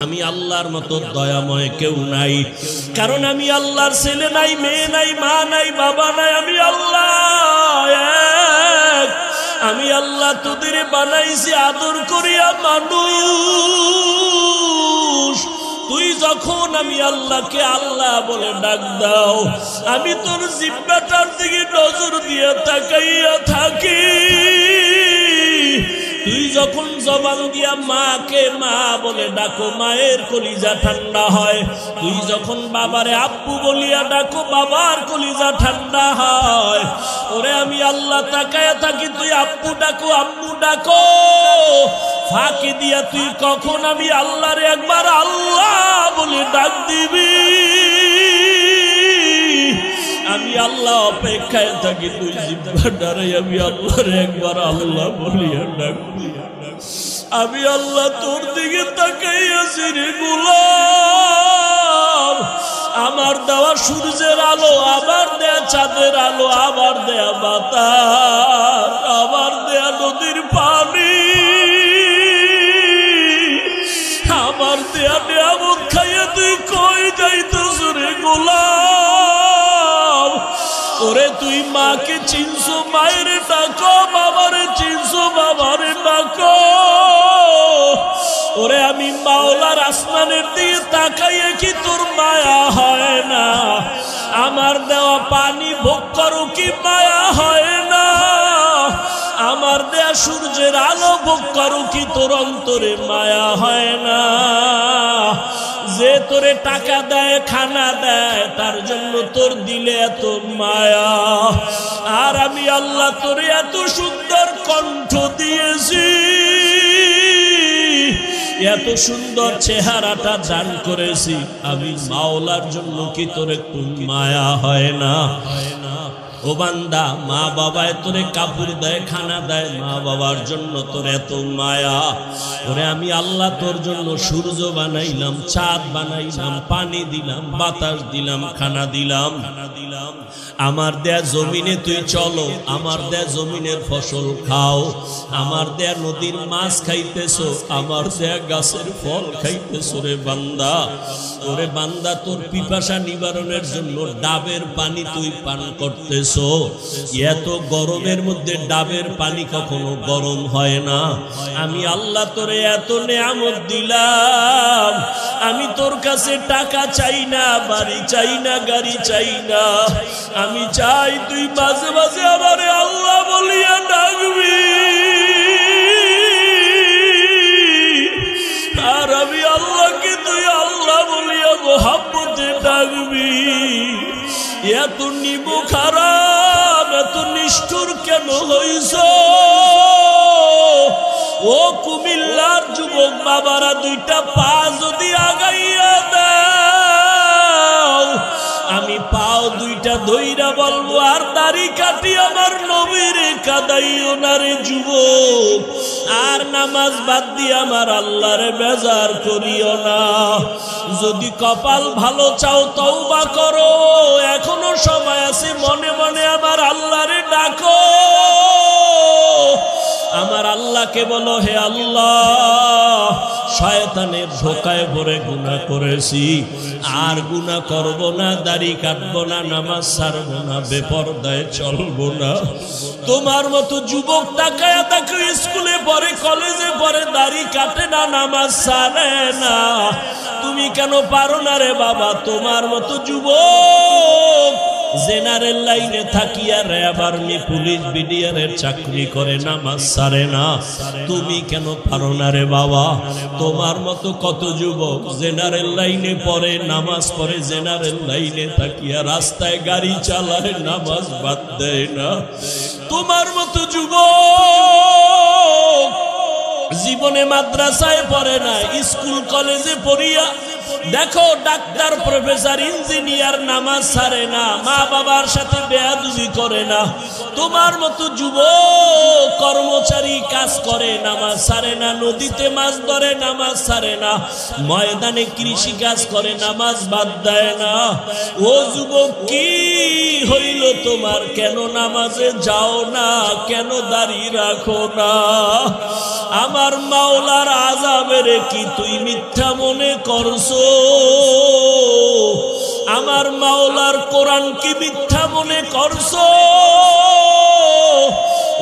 আমি আল্লাহর মতো দয়াময় কেউ নাই, কারণ আমি আল্লাহর ছেলে নাই, মেয়ে নাই, মা নাই, বাবা নাই। আমি আল্লাহ এক। আমি আল্লাহ তোদের বানাইছি আদর করিয়া মানুষ। তুই যখন আমি আল্লাহকে আল্লাহ বলে ডাক দাও, আমি তোর জিহ্বাটার দিকে নজর দিয়ে তাকাইয়া থাকি। তুই যখন জবান দিয়া মাকে মা বলে ডাকো, মায়ের কলিজা ঠান্ডা হয়। তুই যখন বাবারে আব্বু বলিয়া ডাকো, বাবার কলিজা ঠান্ডা হয়। ওরে আমি আল্লাহ তাকায়া থাকি, তুই আব্বু ডাকো, আম্মু ডাকো। ফাঁকি দিয়া তুই কখন আমি আল্লাহরে একবার আল্লাহ বলে ডাক দিবি। আমি আল্লাহ অপেক্ষায় থাকি, তুই জিহ্বাটারে আমি আল্লাহরে একবার আল্লাহ বলিয়া ডাকবি। আমি আল্লাহ তোর দিকে তাকাইয়াছি রে গোলাম। আমার দেওয়া সূর্যের আলো, আবার দেয়া চাঁদের আলো, আবার দেয়া বাতাস, আবার দেয়া নদীর পানি, আমার দেয়া নিয়ামত খাইয়া তুই কই যাইতেছ রে গোলাম। ওরে তুই মাকে চিনছো, মায়ের ডাকো, বাবারে চিনছো, বাবারে ডাকো। ওরে আমি মাওলার আসমানের দিকে তাকাইয়ে কি তোর মায়া হয় না? আমার দেওয়া পানি ভোগ করো কি মায়া হয় না? আমার দেয়া সূর্যের আলো ভোগ করো কি তোর অন্তরে মায়া হয় না? যে তোরে টাকা দেয়, খানা দেয়, তার জন্য তোর দিলে এত মায়া। আর আমি আল্লাহ তোরে এত সুন্দর কণ্ঠ দিয়েছি, এত সুন্দর চেহারাটা দান করেছি। আমি মাওলার জন্য কি তোর একটু মায়া হয় না? ও বান্দা, মা বাবায় তোরে কাপড় দেয়, খানা দেয়, মা বাবার জন্য তোর এত মায়া। ওরে আমি আল্লাহ তোর জন্য সূর্য বানাইলাম, চাঁদ বানাইলাম, পানি দিলাম, বাতাস দিলাম, খানা দিলাম। আমার দেয়া জমিনে তুই চলো, আমার দেয়া জমিনের ফসল খাও, আমার দেয়া নদীর মাছ খাইতেছো, আমার দেয়া গাছের ফল খাইতেছো রে বান্দা। ওরে বান্দা, তোর পিপাসা নিবারণের জন্য ডাবের পানি তুই পান করতেছো। এত গরমের মধ্যে ডাবের পানি কখনো গরম হয় না। আমি আল্লাহ তোরে এত নেয়ামত দিলাম। আমি তোর কাছে টাকা চাই না, বাড়ি চাই না, গাড়ি চাই না। আমি চাই তুই মাঝে মাঝে আমারে আল্লাহ বলিয়া ডাকবি। আর আমি আল্লাহকে তুই আল্লাহ বলিয়া মোহাব্বতে ডাকবি। এত নিবো খারাপ, এত নিষ্ঠুর কেন হইছ? ও কুমিল্লার যুবক বাবারা, দুইটা পা যদি আগাইয়া দাও, আমি পাও দুইটা ধইরা বলবো, আর দাড়ি কাটি আমার নবীর কাদাইও না রে যুবক। আর নামাজ বাদ দিয়ে আমার আল্লাহরে বেজার করিও না। যদি কপাল ভালো চাও তওবা করো, এখনো সময় আছে। মনে মনে আমার আল্লাহরে ডাকো, আমার আল্লাহকে বলো, হে আল্লাহ, শয়তানের ধোকায় পড়ে গুনাহ করেছি, আর গুনাহ করব না, দাড়ি কাটবো না, নামাজ ছাড়বো না, বেপরদায় চলবো না। তোমার মতো যুবক তাকায়া দেখো, স্কুলে পড়ে, কলেজে পড়ে, দাড়ি কাটে না, নামাজ ছাড়ে না। তুমি কেন পারো না রে বাবা? তোমার মতো যুবক জেনারেল লাইনে থাকিয়া র্যাব, আর্মি, পুলিশ, বিডিআরের চাকরি করে, নামাজ ছাড়ে না। তুমি কেন পারো না রে বাবা? তোমার মতো কত যুবক জেনারেল লাইনে পড়ে, নামাজ পড়ে, জেনারেল লাইনে থাকিয়া রাস্তায় গাড়ি চালায়, নামাজ বাদ দেয় না। তোমার মতো যুবক জীবনে মাদ্রাসায় পড়ে না, স্কুল কলেজে পড়িয়া দেখো ডাক্তার প্রফেসর ইঞ্জিনিয়ার নামাজ ছাড়ে না, মা বাবার সাথে বেয়াদবি করে না। তোমার মতো যুবক কর্মচারী কাজ করে, নামাজ ছাড়ে না, নদীতে মাছ ধরে, নামাজ ছাড়ে না, ময়দানে কৃষি কাজ করে, নামাজ বাদ দেয় না। ও যুবক কি হইল তোমার? কেন নামাজে যাও না? কেন দাঁড়িয়ে রাখো না? আমার মাওলার আযাবের কি তুই মিথ্যা মনে করছো? আমার মাওলার কোরআন কি মিথ্যা মনে করছো?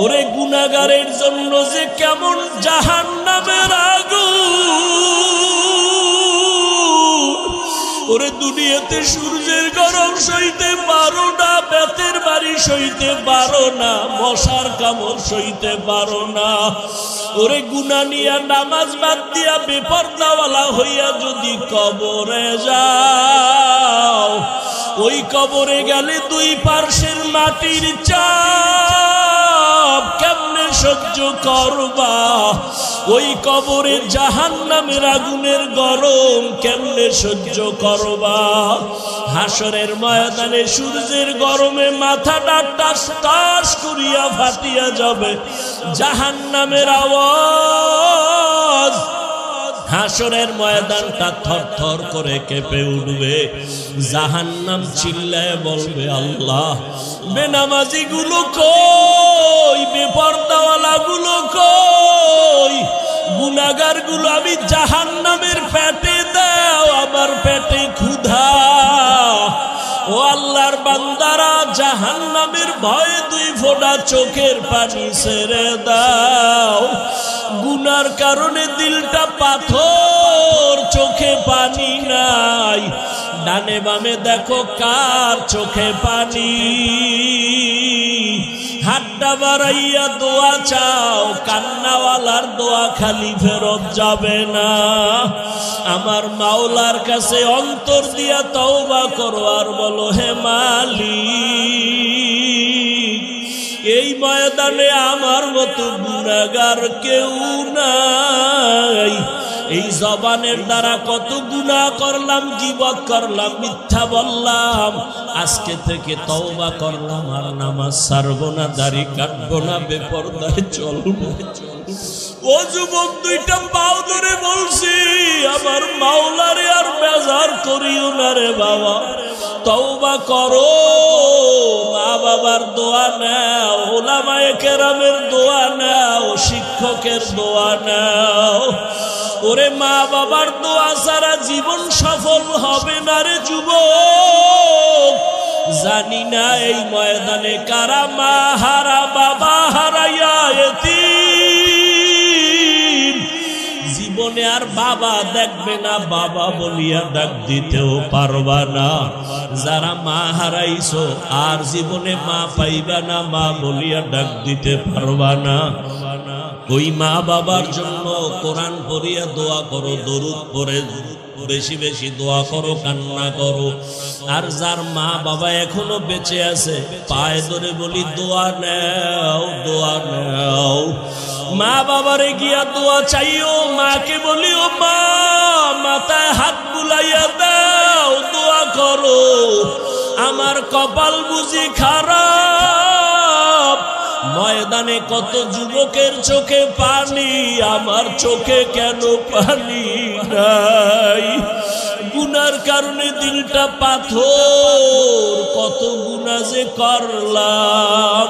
ওরে গুনাহগারের জন্য যে কেমন জাহান্নামের আগুন, ওরে দুনিয়াতে সূর্যের গরম সইতে পারো না, বেতের বাড়ি সইতে পারো না, মশার কামড় সইতে পারো না। ওরে গুনাহ নিয়া নামাজ বাদ দিয়া বেপরদাওয়ালা হইয়া যদি কবরে যাও, ওই কবরে গেলে দুই পার্শ্বের মাটির চাপ কেমনে সহ্য করবা? ওই কবরে জাহান্নামের আগুনের গরম কেমনে সহ্য করবা? হাসরের ময়দানে সূর্যের গরমে মাথাটা টাস টাস করিয়া ফাটিয়া যাবে, জাহান্নামের আওয়াজ। হাসরের ময়দানটা থরথর করে কেঁপে উঠবে, জাহান্নাম চিল্লায় বলবে আল্লাহ, বেনামাজি গুলো কই? বেপরদাওয়ালা গুলো কই? গুনাহগার গুলো আমি জাহান্নামের পেটে দাও, আমার পেটে ক্ষুধা। ও আল্লাহর বান্দারা, জাহান্নামের ভয়ে দুই ফোঁটা চোখের পানি ছেড়ে দাও। গুনার কারণে দিলটা পাথর, চোখে পানি নাই। ডানে বামে দেখো কার চোখে পানি। হাতটা বাড়াইয়া দোয়া চাও, কান্নাওয়ালার দোয়া খালি ফেরত যাবে না। আমার মাওলার কাছে অন্তর দিয়া তওবা করো আর বলো, হে মালিক, এই ময়দানে আমার মতো গুনাহগার কেউ নাই। এই জবানের দ্বারা কত গুনাহ করলাম, গীবত করলাম, মিথ্যা বললাম। আজকে থেকে তওবা করলাম, আর নামাজ ছাড়বো না, দাড়ি কাটবো না, বেপরদায় চলবো। ও যুবক, দুইটা পাও ধরে বলছি, আমার মাওলারে আর বেজার করিও না রে বাবা। তওবা করো, মা বাবার দোয়া নাও, উলামায়ে কেরামের দোয়া নাও, শিক্ষকের দোয়া নাও। ওরে মা বাবার দোয়া ছাড়া জীবন সফল হবে না রে যুবক। জানি না এই ময়দানে কারা মা হারা, বাবা হারাইয়া এতিম, জীবনে আর বাবা দেখবে না, বাবা বলিয়া ডাক দিতেও পারবা না। যারা মা হারাইছো আর জীবনে মা পাইবা না, মা বলিয়া ডাক দিতে পারবা না। ওই মা বাবার জন্য কোরআন পড়িয়া দোয়া করো, দরুদ পড়ে বেশি বেশি দোয়া করো, কান্না করো। আর যার মা বাবা এখনো বেঁচে আছে, পায়ে ধরে বলি দোয়া নাও, দোয়া নাও। মা বাবারে গিয়া দোয়া চাইও, মাকে বলিও মা, মাথায় হাত বুলাইয়া দাও, দোয়া করো। আমার কপাল বুঝি খারাপ, ময়দানে কত যুবকের চোখে পানি, আমার চোখে কেন পানি নাই? গুনার কারণে দিলটা পাথর, কত গুনাহ যে করলাম।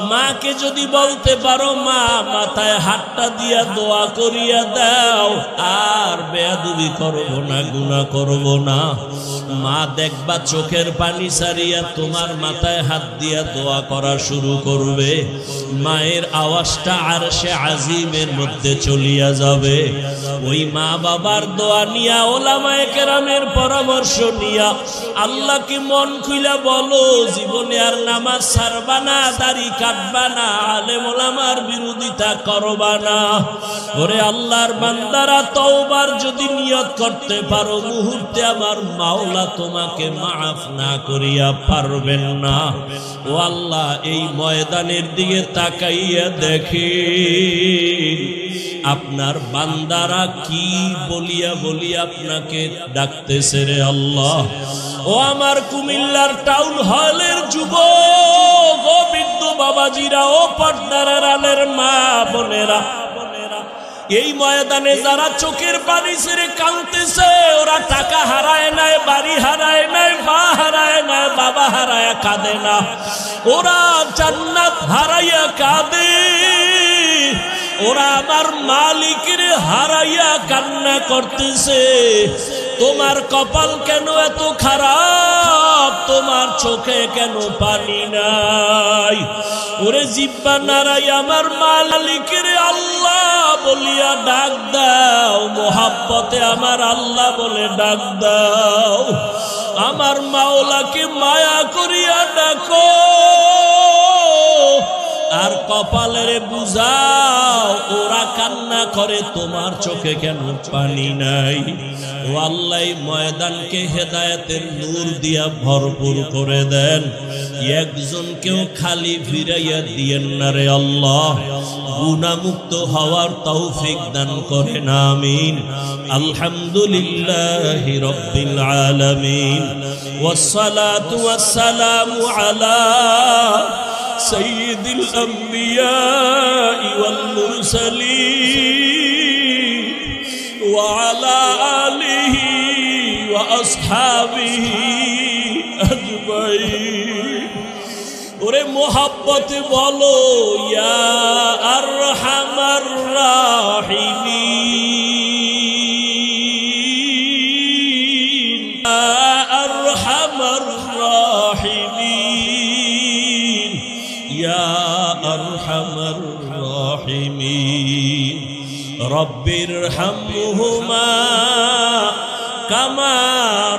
মাকে যদি বলতে পারো, মা মাথায় হাতটা দিয়া দোয়া করিয়া দাও, আর বেয়াদবি করবো না, গুনাহ করবো না। মা দেখবা চোখের পানি ছাড়িয়া তোমার মাথায় হাত দিয়া দোয়া করা শুরু করবে। মায়ের আওয়াজটা আরশে আজিমের মধ্যে চলিয়া যাবে। ওই মা বাবার দোয়া নিয়া, উলামায়ে কেরামের পরামর্শ নিয়া আল্লাহকে মন খুইলা বলো, জীবনে আর নামাজ ছাড়বা না, দাড়ি কাটবা না, আলেম ওলামার বিরোধিতা করবা না। ওরে আল্লাহর বান্দারা, তওবার যদি নিয়ত করতে পারো, মুহূর্তে আমার মাওলা তোমাকে মাফ না করিয়া পারবেন না। ও আল্লাহ, এই ময়দানের দিকে তাকাইয়া দেখি, আপনার বান্দারা কি বলিয়া বলিয়া আপনাকে ডাকতেছে রে আল্লাহ। ও আমার কুমিল্লার টাউন হলের যুবক, ও বৃদ্ধ বাবাজিরা, ও পর্দার আড়ালের মা বোনেরা, এই ময়দানে যারা চোখের পানি ছেড়ে কাঁদতেছে, ওরা টাকা হারায় নাই, বাড়ি হারায় নাই, মা হারায় নাই, বাবা হারায় কাঁদে না, ওরা জান্নাত হারাইয়া কাঁদে। ওরা আমার মালিকের হারাইয়া কান্না করতেছে। তোমার কপাল কেন এত খারাপ? তোমার চোখে কেন পানি নাই? ওরে জিব্বা নারাই আমার মালিকের আল্লাহ বলিয়া ডাক দাও, মোহাব্বতে আমার আল্লাহ বলে ডাক দাও, আমার মাওলাকে মায়া করিয়া ডাকো, আর কপালের বুঝাও ওরা কান্না করে তোমার চোখে কেন পানি নাই। ও আল্লাহ ময়দানকে হেদায়েতের নূর দিয়া ভরপুর করে দেন, একজনকেও খালি ফিরাইয়া দিয়েন না রে আল্লাহ। গুনাহমুক্ত হওয়ার তৌফিক দান করেন, আমিন। আলহামদুলিল্লাহি রাব্বিল আলামিন, ওয়াসসালাতু ওয়াসসালামু আলা سيد الأنبياء والمرسلين وعلى آله وأصحابه أجمعين। ওরে মোহাব্বত বলো ইয়া আরহামার রাহিমিন, ইয়া আরহামার রাহিমিন, ইয়া আরহামার রাহিমিন। রব্বিরহামহুমা কামা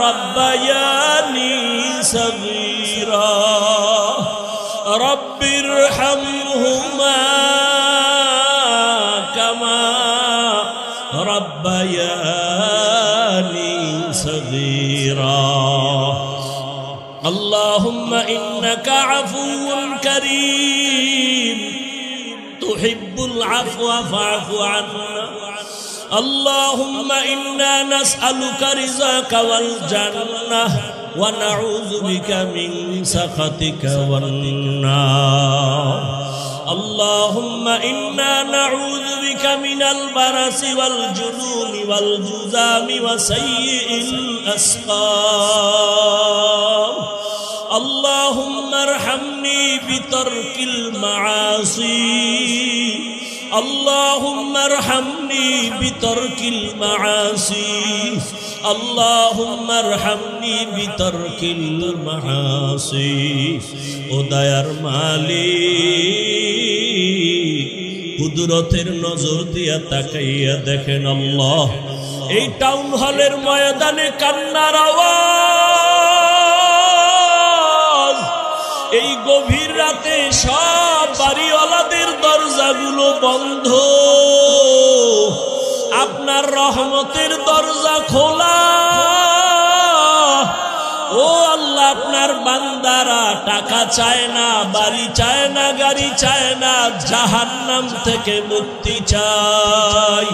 রাব্বায়ানি সগীরা, রব্বিরহামহুমা কামা রাব্বায়ানি সগীরা। اللهم إنك عفو كريم تحب العفو فاعف عنا. اللهم إنا نسألك رزقك والجنة ونعوذ بك من سخطك والنار. اللهم إنا نعوذ بك من البرص والجنون والجذام وسيء الأسقام. اللهم ارحمني بترك المعاصي. اللهم ارحمني بترك المعاصي. اللهم ارحمني بترك المعاصي. ও দয়ার মালিক, কুদরতের নজর দিয়া তাকাইয়া দেখেন আল্লাহ, এই টাউন হলের ময়দানে কান্নার আওয়াজ, এই গভীর রাতে সব বাড়িওয়ালাদের দরজাগুলো বন্ধ, আপনার রহমতের দরজা খোলা। ও আল্লাহ, আপনার বান্দারা টাকা চায় না, বাড়ি চায় না, গাড়ি চায় না, জাহান্নাম থেকে মুক্তি চায়।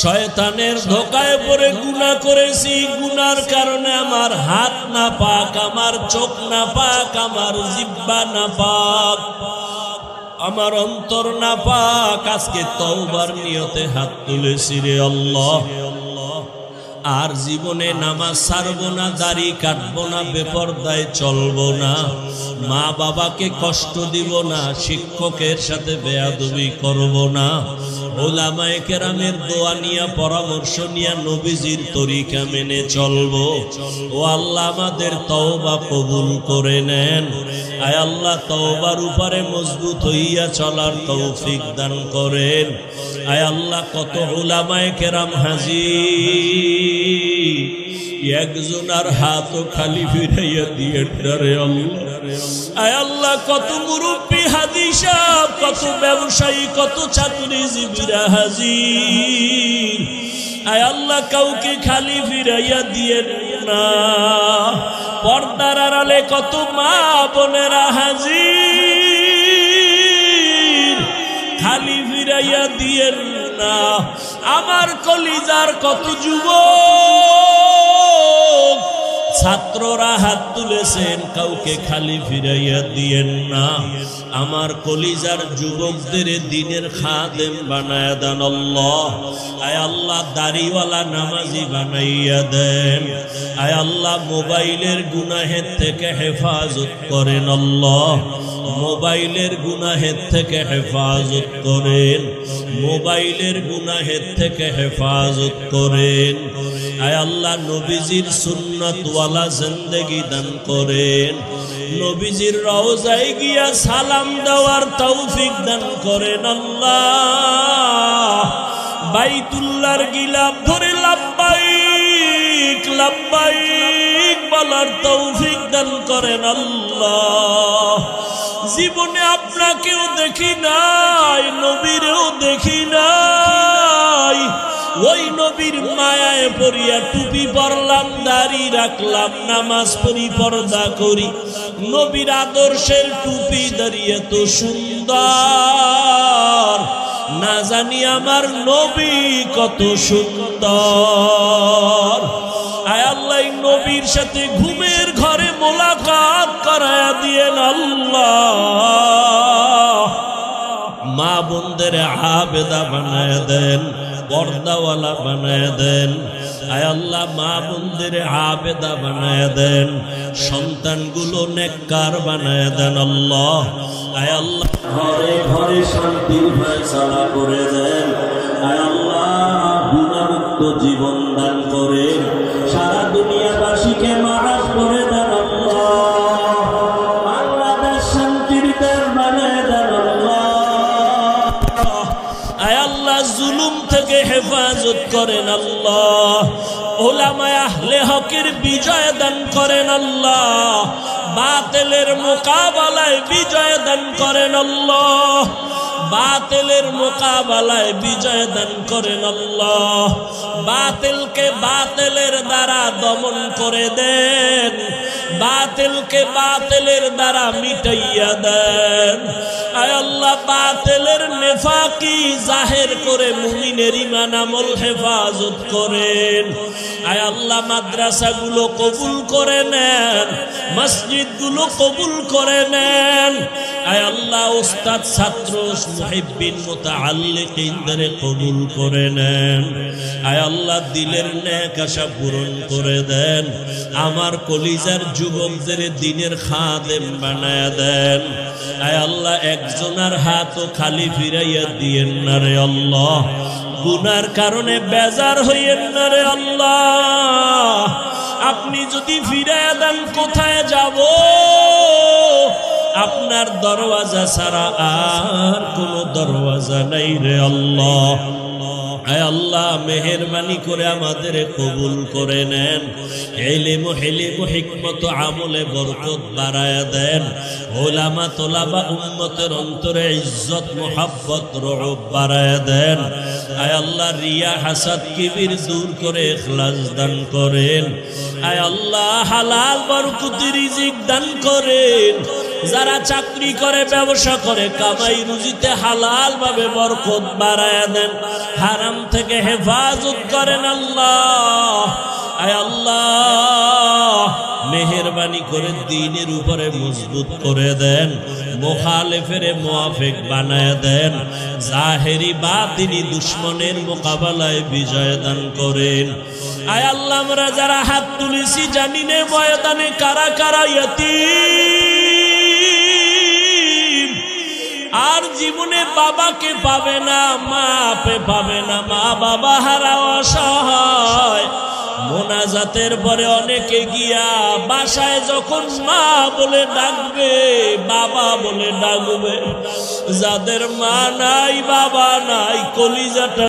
শয়তানের ধোকায় পড়ে গুনাহ করেছি, গুনার কারণে আমার হাত না পাক, আমার চোখ না পাক, আমার জিহ্বা না পাক, আমার অন্তর না পাক। আজকে তওবার নিয়তে হাত তুলেছি রে আল্লাহ, আর জীবনে নামাজ ছাড়বো না, দাড়ি কাটবো না, বেপরদায় চলবো না, মা বাবাকে কষ্ট দিব না, শিক্ষকের সাথে বেয়াদবি করব না, ওলামায়ে কেরামের দোয়া নিয়া পরামর্শ নিয়া নবীজির তরিকা মেনে চলবো। ও আল্লাহ, আমাদের তওবা কবুল করে নেন। আয় আল্লাহ, তওবার উপরে মজবুত হইয়া চলার তৌফিক দান করেন। আয় আল্লাহ, কত উলামায়ে কেরাম হাজির, একজন আর হাতও খালি ফিরাইয়া দিয়ে রে আল্লাহ। আয় আল্লাহ, কত মুরব্বী হাজি সাহেব, কত ব্যবসায়ী, কত চাকরিজীবীরা হাজির। আয় আল্লাহ, কাউকে খালি ফিরাইয়া দিয়ে না। পর্দার আড়ালে কত মা বোনেরা হাজির, খালি ফিরা ফিরাইয়া দিয়েন না। আমার কলিজার কত যুবক ছাত্ররা হাত তুলেছেন, কাউকে খালি ফিরাইয়া দিয়েন না। আমার কলিজার যুবকদের দিনের খাদেম বানায়া দেন আল্লাহ। আয় আল্লাহ দাড়িওয়ালা নামাজি বানাইয়া দেন। আয় আল্লাহ মোবাইলের গুনাহের থেকে হেফাজত করেন আল্লাহ। মোবাইলের গুনাহের থেকে হেফাজত করেন, মোবাইলের গুনাহের থেকে হেফাজত করেন। আয় আল্লাহ নবীজির সুন্নাতওয়ালা জিন্দেগি দান করেন। নবীজির রওজায় গিয়া সালাম দেওয়ার তৌফিক দান করেন আল্লাহ। বাইতুল্লাহর গিলাফ ধরে লাব্বাইক লাব্বাইক বলার তৌফিক দান করেন আল্লাহ। জীবনে আপনাকেও দেখি নাই, নবীরেও দেখি নাই। ওই নবীর মায়ায় পড়িয়া টুপি পরলাম, দাড়ি রাখলাম, নামাজ পড়ি, পর্দা করি। নবীর আদর্শের টুপি দাঁড়িয়ে এত সুন্দর, না জানি আমার নবী কত সুন্দর। আয় আল্লাহ নবীর সাথে ঘুমের ঘরে মোলাকাত করায়া দিয়েন আল্লাহ। মা বোনদের আবেদা বানায় দেন, পর্দাওয়ালা বানায় দেন। আয় আল্লাহ মা বোনদের আবেদা বানায় দেন, সন্তানগুলো নেককার বানায় দেন আল্লাহ। আয় আল্লাহ ঘরে ঘরে শান্তির ফয়সালা করে দেন। আয় আল্লাহ গুনাহমুক্ত জীবন দান করেন, সারা দুনিয়াবাসীকে মাফ করে দেন আল্লাহ। বাংলাদেশ শান্তির দেশ বানায় দেন আল্লাহ। আয় আল্লাহ জুলুম থেকে হেফাজত করেন আল্লাহ। উলামায়ে আহলে হকের বিজয় দান করেন আল্লাহ। বাতিলের মোকাবেলায় বিজয় দান করেন আল্লাহ। বাতিলের মোকাবেলায় বিজয় দান করেন আল্লাহ। বাতিলকে বাতিলের দ্বারা দমন করে দেন, বাতিলকে বাতিলের দ্বারা মিটাইয়া দেন। আয় আল্লাহ বাতিলের নেফাকি জাহের করে মুমিনের ঈমান আমল হেফাজত করেন। আয় আল্লাহ মাদ্রাসাগুলো কবুল করে নেন, মসজিদগুলো কবুল করে নেন। আয় আল্লাহ উস্তাদ ছাত্র মুহিব্বিন মুতাআল্লিকিনদের কবুল করে নেন। আয় আল্লাহ দিলের নেক আশা পূরণ করে দেন। আমার কলিজার যুবকদের দিনের খাদেম বানায়া দেন। আয় আল্লাহ একজনের হাতও খালি ফিরাইয়া দিয়েন না রে আল্লাহ। গুনার কারণে বেজার হইয়েন না রে আল্লাহ। আপনি যদি ফিরাইয়া দেন কোথায় যাব? আপনার দরওয়াজা ছাড়া আর কোনো দরওয়াজা নাই রে আল্লাহ। আয় আল্লাহ মেহেরবানি করে আমাদের কবুল করে নেন। ইলম হিলম হিকমত আমলে বরকত বাড়ায়া দেন। উলামা তোলাবা উম্মতের অন্তরে ইজ্জত মুহাব্বত রউব বাড়ায়া দেন। আয় আল্লাহ রিয়া হাসাদ কিবির দূর করে ইখলাস দান করেন। আয় আল্লাহ হালাল বরকতি রিজিক দান করেন। যারা চাকরি করে ব্যবসা করে কামাই রুজিতে হালাল ভাবে বরকত বাড়ায়া দেন। হারাম থেকে হেফাজত করেন আল্লাহ। আয় আল্লাহ মেহেরবানি করে দ্বীনের উপরে মজবুত করে দেন। মুখালিফের মুওয়াফিক বানায় দেন। জাহেরি বাতিনি দুশমনের মোকাবেলায় বিজয় দান করেন। আয় আল্লাহ আমরা যারা হাত তুলেছি জানি না ময়দানে কারা কারা ইয়াতীম, আর জীবনে বাবাকে পাবে না, মাকে পাবে না, মা বাবা হারা অসহায়। মোনাজাতের পরে অনেকে গিয়া বাসায় যখন মা বলে ডাকবে, বাবা বলে ডাকবে। যাদের মা নাই বাবা নাই, কলিজাটা